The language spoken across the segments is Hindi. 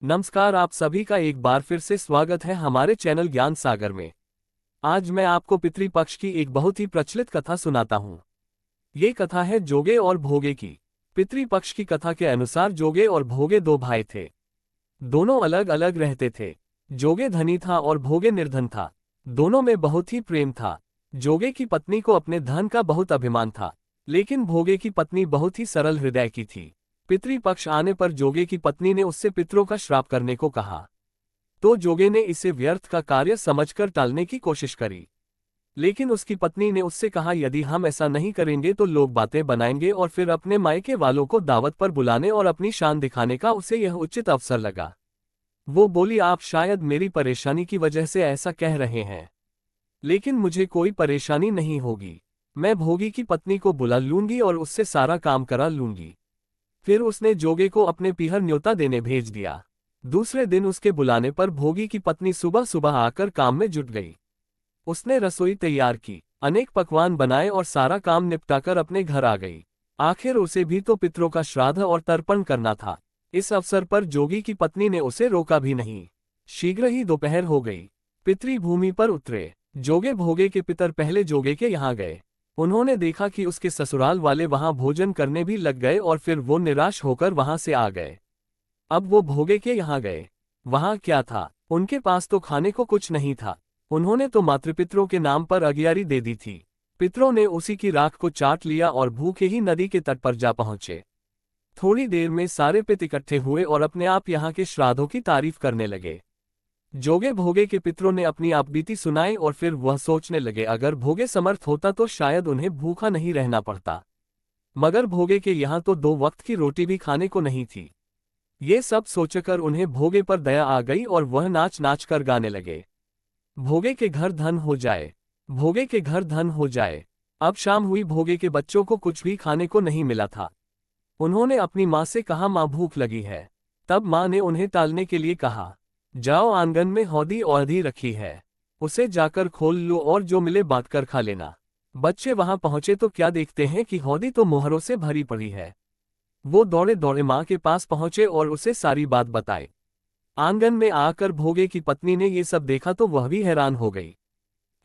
नमस्कार, आप सभी का एक बार फिर से स्वागत है हमारे चैनल ज्ञान सागर में। आज मैं आपको पितृपक्ष की एक बहुत ही प्रचलित कथा सुनाता हूँ। ये कथा है जोगे और भोगे की। पितृपक्ष की कथा के अनुसार जोगे और भोगे दो भाई थे। दोनों अलग अलग रहते थे। जोगे धनी था और भोगे निर्धन था। दोनों में बहुत ही प्रेम था। जोगे की पत्नी को अपने धन का बहुत अभिमान था, लेकिन भोगे की पत्नी बहुत ही सरल हृदय की थी। पितृपक्ष आने पर जोगे की पत्नी ने उससे पितरों का श्राप करने को कहा, तो जोगे ने इसे व्यर्थ का कार्य समझकर टालने की कोशिश करी। लेकिन उसकी पत्नी ने उससे कहा, यदि हम ऐसा नहीं करेंगे तो लोग बातें बनाएंगे और फिर अपने मायके वालों को दावत पर बुलाने और अपनी शान दिखाने का उसे यह उचित अवसर लगा। वो बोली, आप शायद मेरी परेशानी की वजह से ऐसा कह रहे हैं, लेकिन मुझे कोई परेशानी नहीं होगी। मैं भोगी की पत्नी को बुला लूंगी और उससे सारा काम करा लूंगी। फिर उसने जोगे को अपने पीहर न्योता देने भेज दिया। दूसरे दिन उसके बुलाने पर भोगी की पत्नी सुबह सुबह आकर काम में जुट गई। उसने रसोई तैयार की, अनेक पकवान बनाए और सारा काम निपटाकर अपने घर आ गई। आखिर उसे भी तो पितरों का श्राद्ध और तर्पण करना था। इस अवसर पर जोगी की पत्नी ने उसे रोका भी नहीं। शीघ्र ही दोपहर हो गई। पितृभूमि पर उतरे। जोगे भोगे के पितर पहले जोगे के यहाँ गए। उन्होंने देखा कि उसके ससुराल वाले वहां भोजन करने भी लग गए और फिर वो निराश होकर वहां से आ गए। अब वो भोगे के यहाँ गए। वहां क्या था? उनके पास तो खाने को कुछ नहीं था। उन्होंने तो मातृपितरों के नाम पर अगियारी दे दी थी। पितरों ने उसी की राख को चाट लिया और भूखे ही नदी के तट पर जा पहुंचे। थोड़ी देर में सारे पितर इकट्ठे हुए और अपने आप यहाँ के श्राद्धों की तारीफ करने लगे। जोगे भोगे के पितरों ने अपनी आपबीती सुनाई और फिर वह सोचने लगे, अगर भोगे समर्थ होता तो शायद उन्हें भूखा नहीं रहना पड़ता। मगर भोगे के यहाँ तो 2 वक्त की रोटी भी खाने को नहीं थी। ये सब सोचकर उन्हें भोगे पर दया आ गई और वह नाच नाच कर गाने लगे, भोगे के घर धन हो जाए, भोगे के घर धन हो जाए। अब शाम हुई। भोगे के बच्चों को कुछ भी खाने को नहीं मिला था। उन्होंने अपनी माँ से कहा, माँ भूख लगी है। तब माँ ने उन्हें टालने के लिए कहा, जाओ, आंगन में हौदी औधी रखी है, उसे जाकर खोल लो और जो मिले बांट कर खा लेना। बच्चे वहां पहुंचे तो क्या देखते हैं कि हौदी तो मोहरों से भरी पड़ी है। वो दौड़े दौड़े माँ के पास पहुंचे और उसे सारी बात बताई। आंगन में आकर भोगे की पत्नी ने ये सब देखा तो वह भी हैरान हो गई।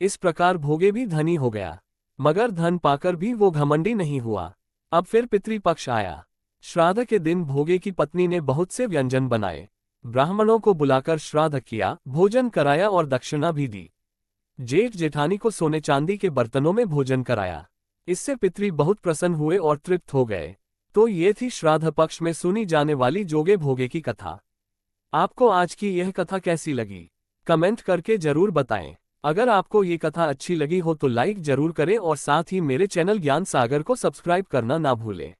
इस प्रकार भोगे भी धनी हो गया, मगर धन पाकर भी वो घमंडी नहीं हुआ। अब फिर पितृपक्ष आया। श्राद्ध के दिन भोगे की पत्नी ने बहुत से व्यंजन बनाए। ब्राह्मणों को बुलाकर श्राद्ध किया, भोजन कराया और दक्षिणा भी दी। जेठ जेठानी को सोने चांदी के बर्तनों में भोजन कराया। इससे पितृ बहुत प्रसन्न हुए और तृप्त हो गए। तो ये थी श्राद्ध पक्ष में सुनी जाने वाली जोगे भोगे की कथा। आपको आज की यह कथा कैसी लगी? कमेंट करके जरूर बताएं। अगर आपको ये कथा अच्छी लगी हो तो लाइक जरूर करें और साथ ही मेरे चैनल ज्ञान सागर को सब्सक्राइब करना ना भूलें।